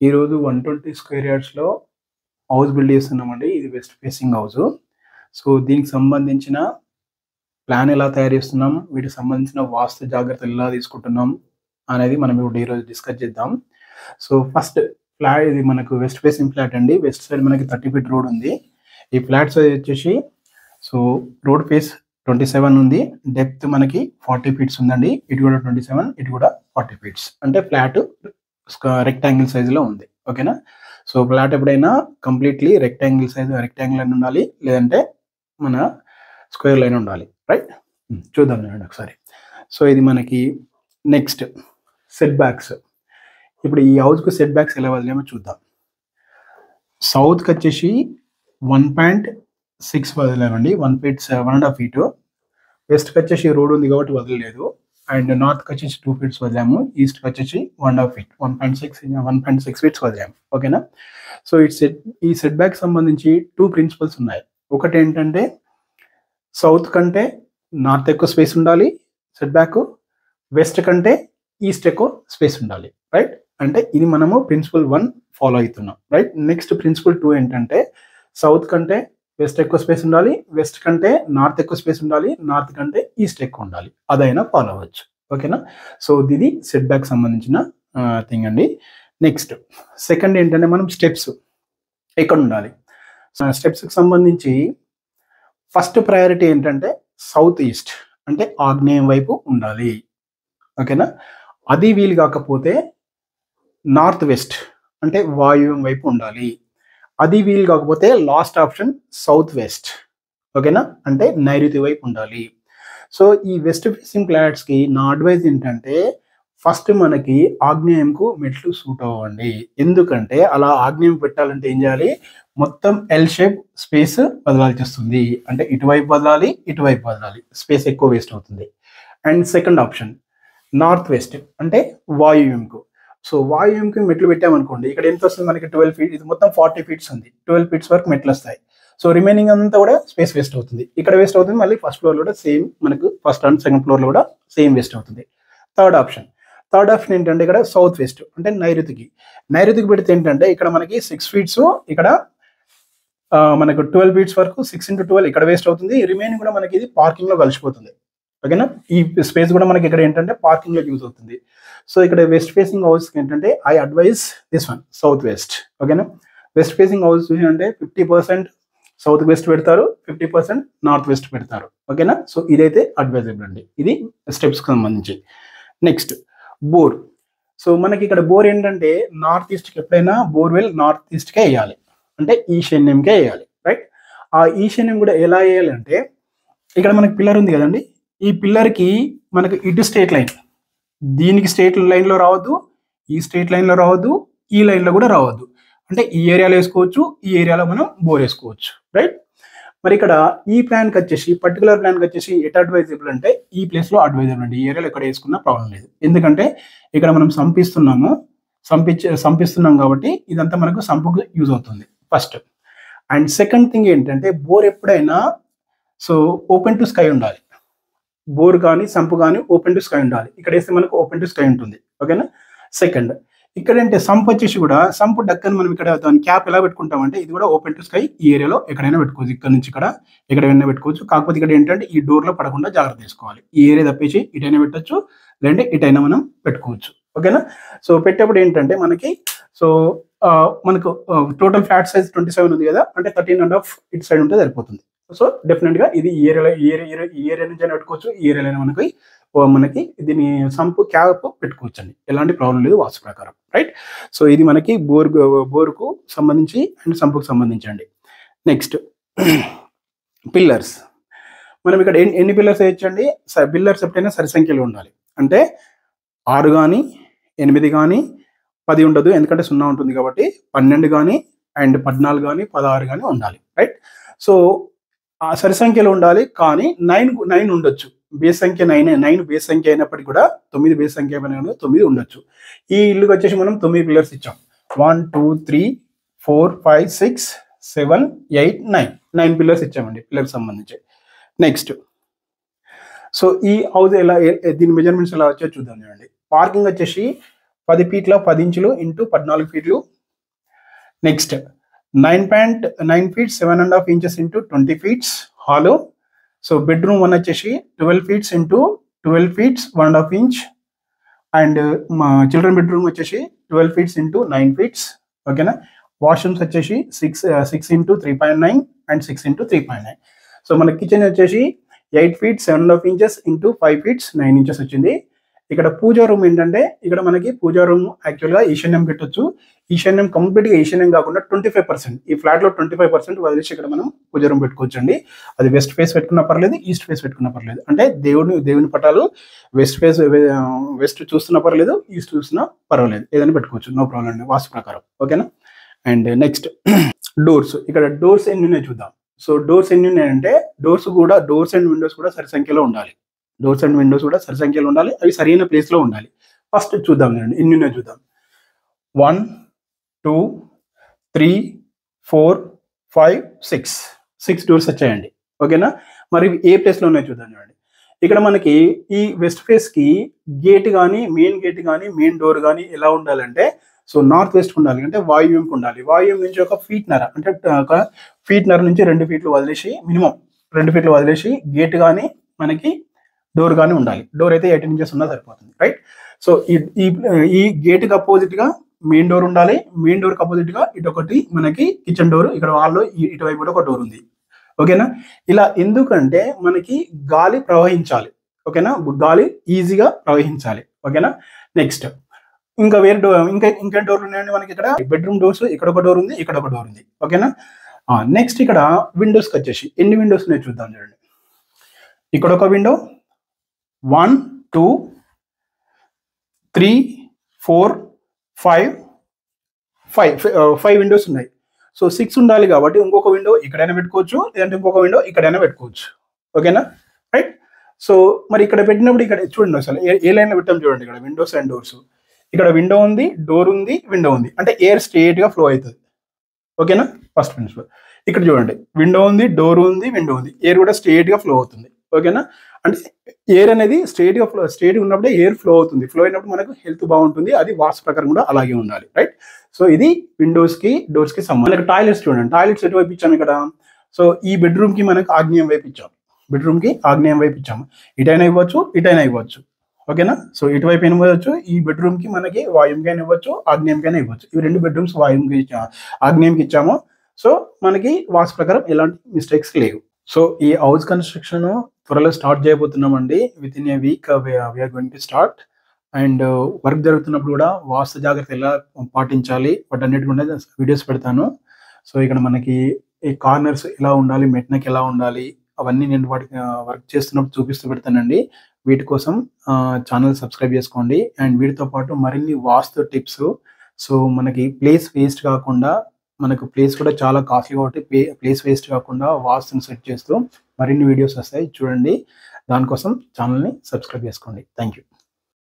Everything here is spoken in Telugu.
ఈరోజు 120 స్క్వేర్ యార్డ్స్‌లో హౌస్ బిల్డ్ చేస్తున్నామండి. ఇది వెస్ట్ ఫేసింగ్ హౌసు. సో, దీనికి సంబంధించిన ప్లాన్ ఎలా తయారు చేస్తున్నాం, వీటికి సంబంధించిన వాస్తు జాగ్రత్తలు ఎలా తీసుకుంటున్నాం అనేది మనం ఇప్పుడు ఈరోజు డిస్కస్ చేద్దాం. సో, ఫస్ట్ ఫ్లాట్ ఇది మనకు వెస్ట్ ఫేసింగ్ ఫ్లాట్ అండి. వెస్ట్ సైడ్ మనకి 30 ఫీట్ రోడ్ ఉంది. ఈ ఫ్లాట్ సైజ్ వచ్చేసి సో, రోడ్ ఫేస్ 27 ఉంది. డెప్త్ మనకి 40 ఫీట్స్ ఉందండి. ఇటు కూడా 27, ఇటు కూడా 40 ఫీట్స్. అంటే ఫ్లాట్ రెక్టాంగిల్ సైజులో ఉంది. ఓకేనా? సో, ఫ్లాట్ ఎప్పుడైనా కంప్లీట్లీ రెక్టాంగిల్ అని ఉండాలి. లేదంటే మన స్క్వేర్ లైన్ ఉండాలి. రైట్? చూద్దాం చూడండి ఒకసారి. సో, ఇది మనకి నెక్స్ట్ సెట్ బ్యాక్స్. ఇప్పుడు ఈ హౌస్‌కు సెట్ బ్యాక్స్ ఎలా వదిలేమో చూద్దాం. సౌత్‌కి వచ్చేసి 1.6 వదిలామండి. 1.5 ఫీటు. వెస్ట్‌కి వచ్చేసి రోడ్ ఉంది కాబట్టి వదలలేదు. అండ్ నార్త్‌కి వచ్చేసి 2 ఫీట్స్ వదిలాము. ఈస్ట్‌కి వచ్చేసి 1.5 ఫీట్ 1.6 ఫీట్స్ వదిలాము. ఓకేనా? సో, ఈ సెట్ బ్యాక్ సంబంధించి 2 ప్రిన్సిపల్స్ ఉన్నాయి. ఒకటి ఏంటంటే సౌత్ కంటే నార్త్ ఎక్కువ స్పేస్ ఉండాలి సెట్ బ్యాక్, వెస్ట్ కంటే ఈస్ట్ ఎక్కువ స్పేస్ ఉండాలి. రైట్? అంటే ఇది మనము ప్రిన్సిపల్ 1 ఫాలో అవుతున్నాం. రైట్? నెక్స్ట్ ప్రిన్సిపల్ 2 ఏంటంటే సౌత్ కంటే వెస్ట్ ఎక్కువ స్పేస్ ఉండాలి, వెస్ట్ కంటే నార్త్ ఎక్కువ స్పేస్ ఉండాలి, నార్త్ కంటే ఈస్ట్ ఎక్కువ ఉండాలి. అదైనా ఫాలో అవ్వచ్చు. ఓకేనా? సో, ఇది సెట్ బ్యాక్ సంబంధించిన థింగ్ అండి. నెక్స్ట్ సెకండ్ ఏంటంటే మనం స్టెప్స్ ఎక్కడ ఉండాలి. స్టెప్స్కి సంబంధించి ఫస్ట్ ప్రయారిటీ ఏంటంటే సౌత్ ఈస్ట్ అంటే ఆగ్నేయం వైపు ఉండాలి. ఓకేనా? అది వీలు కాకపోతే నార్త్ వెస్ట్ అంటే వాయువ్యం వైపు ఉండాలి. అది వీలు కాకపోతే లాస్ట్ ఆప్షన్ సౌత్ వెస్ట్. ఓకేనా? అంటే నైరుతి వైపు ఉండాలి. సో, ఈ వెస్ట్ ఫేసింగ్ ఫ్లాట్స్కి నా అడ్వైజ్ ఏంటంటే ఫస్ట్ మనకి ఆగ్నేయంకు మెట్లు సూట్ అవ్వండి. ఎందుకంటే అలా ఆగ్నేయం పెట్టాలంటే ఏం చేయాలి, మొత్తం ఎల్ షేప్ స్పేస్ వదలాల్సి వస్తుంది. అంటే ఇటువైపు వదలాలి, ఇటువైపు వదలాలి. స్పేస్ ఎక్కువ వేస్ట్ అవుతుంది. And second option north west అంటే వాయువ్యంకు. సో, వాయువ్యంకి మెట్లు పెట్టామనుకోండి, ఇక్కడ ఎంత వస్తుంది మనకి 12 ఫీట్. ఇది మొత్తం 40 ఫీట్స్ ఉంది. 12 ఫీట్స్ వరకు మెట్లు వస్తాయి. సో, రిమైనింగ్ అంతా కూడా స్పేస్ వేస్ట్ అవుతుంది. ఇక్కడ వేస్ట్ అవుతుంది. మళ్ళీ ఫస్ట్ ఫ్లోర్లో కూడా సేమ్ మనకు ఫస్ట్ అండ్ సెకండ్ ఫ్లోర్లో కూడా సేమ్ వేస్ట్ అవుతుంది. థర్డ్ ఆప్షన్ ఏంటంటే ఇక్కడ సౌత్ వెస్ట్ అంటే నైరుతికి పెడితే ఏంటంటే ఇక్కడ మనకి 6 ఫీట్స్, ఇక్కడ మనకు 12 ఫీట్స్ వరకు 6 into 12 ఇక్కడ వేస్ట్ అవుతుంది. రిమైనింగ్ కూడా మనకి ఇది పార్కింగ్లో కలిసిపోతుంది. ఓకేనా? ఈ స్పేస్ కూడా మనకి ఇక్కడ ఏంటంటే పార్కింగ్లో యూజ్ అవుతుంది. సో, ఇక్కడ వెస్ట్ ఫేసింగ్ హౌస్ ఏంటంటే I advise this one south west. ఓకేనా? వెస్ట్ ఫేసింగ్ హౌస్ అంటే 50% సౌత్ వెస్ట్ పెడతారు, 50% నార్త్ వెస్ట్ పెడతారు. ఓకేనా? సో, ఇదైతే అడ్వైజబుల్ అండి. ఇది స్టెప్స్కి సంబంధించి. Next bore. సో, మనకి ఇక్కడ బోర్ ఏంటంటే నార్త్ ఈస్ట్కి ఎప్పుడైనా బోర్వెల్ నార్త్ ఈస్ట్కే వేయాలి. అంటే ఈశాన్యంకే వేయాలి. రైట్? ఆ ఈశాన్యం కూడా ఎలా వేయాలి అంటే ఇక్కడ మనకి పిల్లర్ ఉంది కదండి, ఈ పిల్లర్కి మనకి ఇటు స్ట్రేట్ లైన్, దీనికి స్ట్రేట్ లైన్లో రావద్దు, ఈ స్ట్రేట్ లైన్లో రావద్దు, ఈ లైన్లో కూడా రావద్దు. అంటే ఈ ఏరియాలో వేసుకోవచ్చు, ఈ ఏరియాలో మనం బోర్ వేసుకోవచ్చు. రైట్? మరి ఇక్కడ ఈ ప్లాన్కి వచ్చేసి పర్టికులర్ ప్లాన్కి వచ్చేసి ఎట్ అడ్వైజబుల్ అంటే ఈ ప్లేస్లో అడ్వైజబుల్ అండి. ఈ ఏరియాలో ఎక్కడ వేసుకున్నా ప్రాబ్లం లేదు. ఎందుకంటే ఇక్కడ మనం సంపిస్తున్నాం కాబట్టి ఇదంతా మనకు సంపుకు యూజ్ అవుతుంది ఫస్ట్. అండ్ సెకండ్ థింగ్ ఏంటంటే బోర్ ఎప్పుడైనా సో ఓపెన్ టు స్కై ఉండాలి. బోర్ కానీ సంపు కానీ ఓపెన్ టు స్కై ఉండాలి. ఇక్కడ వేస్తే మనకు ఓపెన్ టు స్కై ఉంటుంది. ఓకేనా? సెకండ్ ఇక్కడ అంటే సంప్ వచ్చేసి కూడా సంపు డక్కని మనం ఇక్కడ దాని క్యాప్ ఎలా పెట్టుకుంటామంటే ఇది కూడా ఓపెన్ టు స్కై. ఈ ఏరియాలో ఎక్కడైనా పెట్టుకోవచ్చు, ఇక్కడ నుంచి ఇక్కడ ఎక్కడైనా పెట్టుకోవచ్చు. కాకపోతే ఇక్కడ ఏంటంటే ఈ డోర్లో పడకుండా జాగ్రత్త తీసుకోవాలి. ఈ ఏరియా తప్పేసి ఇటైనా పెట్టచ్చు, లేదంటే ఇటైనా మనం పెట్టుకోవచ్చు. ఓకేనా? సో, పెట్టేప్పుడు ఏంటంటే మనకి సో మనకు టోటల్ ఫ్లాట్ సైజ్ 27 ఉంది కదా, అంటే 13.5 ఇటు సైడ్ ఉంటే సరిపోతుంది. సో, డెఫినెట్గా ఇది ఈ ఏరియా నుంచి అయినా పెట్టుకోవచ్చు, ఈ ఏరియాలో మనకి దీని సంపు క్యాప్ పెట్టుకోవచ్చు అండి. ఎలాంటి ప్రాబ్లం లేదు వాస్తు ప్రకారం. రైట్? సో, ఇది మనకి బోర్కు సంబంధించి అండ్ సంపుకు సంబంధించి అండి. Next pillars. మనం ఇక్కడ ఎన్ని పిల్లర్స్ వేయచ్చండి? పిల్లర్స్ ఎప్పుడైనా సరి సంఖ్యలో ఉండాలి. అంటే 6 కానీ 8 కానీ 10 ఉండదు, ఎందుకంటే 0 ఉంటుంది కాబట్టి 12 కానీ అండ్ 14 కానీ 16 కానీ ఉండాలి. రైట్? సో, ఆ సరి సంఖ్యలో ఉండాలి. కానీ 9 ఉండొచ్చు. బేస్ సంఖ్య 9 బేస్ సంఖ్య అయినప్పటికీ కూడా 9 బేస్ సంఖ్య 9 ఉండొచ్చు. ఈ ఇల్లుకి వచ్చేసి మనం 9 పిల్లర్స్ ఇచ్చాం. 1 2 3 4 5 6 7 8 9 పిల్లర్స్ ఇచ్చామండి పిల్లర్కి సంబంధించి. నెక్స్ట్ సో, ఈ హౌస్ దీని మెజర్మెంట్స్ ఎలా వచ్చో చూద్దాం చూడండి. పార్కింగ్ వచ్చేసి 10 ఫీట్ల 10 ఇంచులు ఇంటూ 14 ఫీట్లు next 9.9 feet 7.5 inches into 20 feet hollow. So bedroom 1 వచ్చేసి 12 feet into 12 feet 1.5 inch, and మా చిల్డ్రన్ బెడ్రూమ్ వచ్చేసి 12 feet into 9 feet. ఓకేనా. వాష్రూమ్స్ వచ్చేసి 6 into 3.9 అండ్ 6 into 3.9. సో మన కిచెన్ వచ్చేసి 8 feet 7.5 inches into 5 feet 9 inches వచ్చింది. ఇక్కడ పూజా రూమ్ ఏంటంటే ఇక్కడ మనకి పూజా రూమ్ యాక్చువల్గా ఈశాన్యం పెట్టొచ్చు. ఈశాన్యం కంప్లీట్గా ఈశాన్యం కాకుండా 25%, ఈ ఫ్లాట్లో 25% వదిలేసి ఇక్కడ మనం పూజా రూమ్ పెట్టుకోవచ్చు అండి. అది వెస్ట్ ఫేస్ పెట్టుకున్నా పర్లేదు, ఈస్ట్ ఫేస్ పెట్టుకున్నా పర్లేదు. అంటే దేవుని పటాలు వెస్ట్ చూస్తున్నా పర్లేదు, ఈస్ట్ చూస్తున్నా పర్వాలేదు, ఏదైనా పెట్టుకోవచ్చు, నో ప్రాబ్లం అండి వాస్తు ప్రకారం. ఓకేనా. And next doors. ఇక్కడ డోర్స్ ఎన్ని ఉన్నాయో చూద్దాం. సో డోర్స్ ఎన్ని ఉన్నాయంటే డోర్స్ అండ్ విండోస్ కూడా సరి సంఖ్యలో ఉండాలి. డోర్స్ అండ్ విండోస్ కూడా సరి సంఖ్యలో ఉండాలి, అవి సరైన ప్లేస్లో ఉండాలి. ఫస్ట్ చూద్దాం అండి ఎన్ని ఉన్నాయో చూద్దాం. 1 2 3 4 5 6 డోర్స్ వచ్చాయండి. ఓకేనా. మరి ఏ ప్లేస్లో ఉన్నాయో చూద్దాం చూడండి. ఇక్కడ మనకి ఈ వెస్ట్ ఫేస్కి గేట్ కానీ మెయిన్ డోర్ కానీ ఎలా ఉండాలంటే, సో నార్త్ వెస్ట్ ఉండాలి, అంటే వాయువ్యంకి ఉండాలి. వాయువ్యం నుంచి ఒక ఫీట్నర, అంటే ఒక ఫీట్నర నుంచి 2 feet వదిలేసి, మినిమం 2 feet వదిలేసి గేట్ కానీ మనకి డోర్ కానీ ఉండాలి. డోర్ అయితే 18 inches ఉన్నా సరిపోతుంది, రైట్. సో ఈ గేట్కి అపోజిట్గా మెయిన్ డోర్ ఉండాలి. మెయిన్ డోర్కి అపోజిట్గా ఇటొకటి మనకి కిచెన్ డోర్, ఇక్కడ వాళ్ళు ఇటువైపు కూడా ఒక డోర్ ఉంది. ఓకేనా. ఇలా ఎందుకంటే మనకి గాలి ప్రవహించాలి. ఓకేనా. గాలి ఈజీగా ప్రవహించాలి. ఓకేనా. నెక్స్ట్ ఇంకా వేరే డోర్, ఇంకా డోర్లు ఉన్నాయండి మనకి. ఇక్కడ బెడ్రూమ్ డోర్స్, ఇక్కడ ఒక డోర్ ఉంది, ఇక్కడ ఒక డోర్ ఉంది. ఓకేనా. నెక్స్ట్ ఇక్కడ విండోస్కి వచ్చేసి ఎన్ని విండోస్ ఉన్నాయో చూద్దాం చూడండి. ఇక్కడ ఒక విండో 1 2 3 4 5 విండోస్ ఉన్నాయి. సో 6 ఉండాలి కాబట్టి ఇంకొక విండో ఇక్కడైనా పెట్టుకోవచ్చు, లేదంటే ఇంకొక విండో ఇక్కడైనా పెట్టుకోవచ్చు. ఓకేనా, రైట్. సో మరి ఇక్కడ పెట్టినప్పుడు ఇక్కడ చూడండి అసలు ఏ లైన్లో పెట్టాం చూడండి. ఇక్కడ విండోస్ అండ్ డోర్స్, ఇక్కడ విండో ఉంది, డోర్ ఉంది, విండో ఉంది, అంటే ఎయిర్ స్ట్రేట్గా ఫ్లో అవుతుంది. ఓకేనా, ఫస్ట్ ప్రిన్సిపల్. ఇక్కడ చూడండి విండో ఉంది, డోర్ ఉంది, విండో ఉంది, ఎయిర్ కూడా స్ట్రేట్గా ఫ్లో అవుతుంది. ఓకేనా, అంటే ఎయిర్ అనేది స్ట్రేట్గా ఉన్నప్పుడే ఎయిర్ ఫ్లో అవుతుంది. ఫ్లో అయినప్పుడు మనకు హెల్త్ బాగుంటుంది. అది వాస్తు ప్రకారం కూడా అలాగే ఉండాలి, రైట్. సో ఇది విండోస్కి డోర్స్కి సంబంధం. టాయిలెట్స్ చూడండి, టాయిలెట్స్ ఎటువైపు ఇచ్చాము ఇక్కడ. సో ఈ బెడ్రూమ్కి మనకు ఆగ్నేయం వైపు ఇచ్చాము, బెడ్రూమ్కి ఆగ్నేయం వైపు ఇచ్చాము. ఇటైనా ఇవ్వచ్చు, ఇటైనా ఇవ్వచ్చు. ఓకేనా, సో ఇటువైపు అయినా ఇవ్వచ్చు. ఈ బెడ్రూమ్కి మనకి వాయువుకైనా ఇవ్వచ్చు, ఆగ్నేయంకైనా ఇవ్వచ్చు. ఇవి 2 బెడ్రూమ్స్ వాయువుకి ఆగ్నేయంకి ఇచ్చాము. సో మనకి వాస్తు ప్రకారం ఎలాంటి మిస్టేక్స్ లేవు. సో ఈ హౌస్ కన్స్ట్రక్షన్ త్వరలో స్టార్ట్ చేయబోతున్నామండి. Within a week we're going to start. And work జరుగుతున్నప్పుడు కూడా వాస్తు జాగ్రత్త ఎలా పాటించాలి వాటన్నిటి కూడా వీడియోస్ పెడతాను. సో ఇక్కడ మనకి ఈ కార్నర్స్ ఎలా ఉండాలి, మెట్నకి ఎలా ఉండాలి, అవన్నీ నేను వాటికి వర్క్ చేస్తున్నప్పుడు చూపిస్తూ పెడతానండి. వీటి కోసం ఛానల్ సబ్స్క్రైబ్ చేసుకోండి. అండ్ వీటితో పాటు మరిన్ని వాస్తు టిప్స్. సో మనకి ప్లేస్ వేస్ట్ కాకుండా, మనకు ప్లేస్ కూడా చాలా కాస్ట్లీ కాబట్టి ప్లేస్ వేస్ట్ కాకుండా వాస్తుని సెట్ చేస్తూ మరిన్ని వీడియోస్ వస్తాయి చూడండి. దానికోసం ఛానల్ని సబ్స్క్రైబ్ చేసుకోండి. Thank you.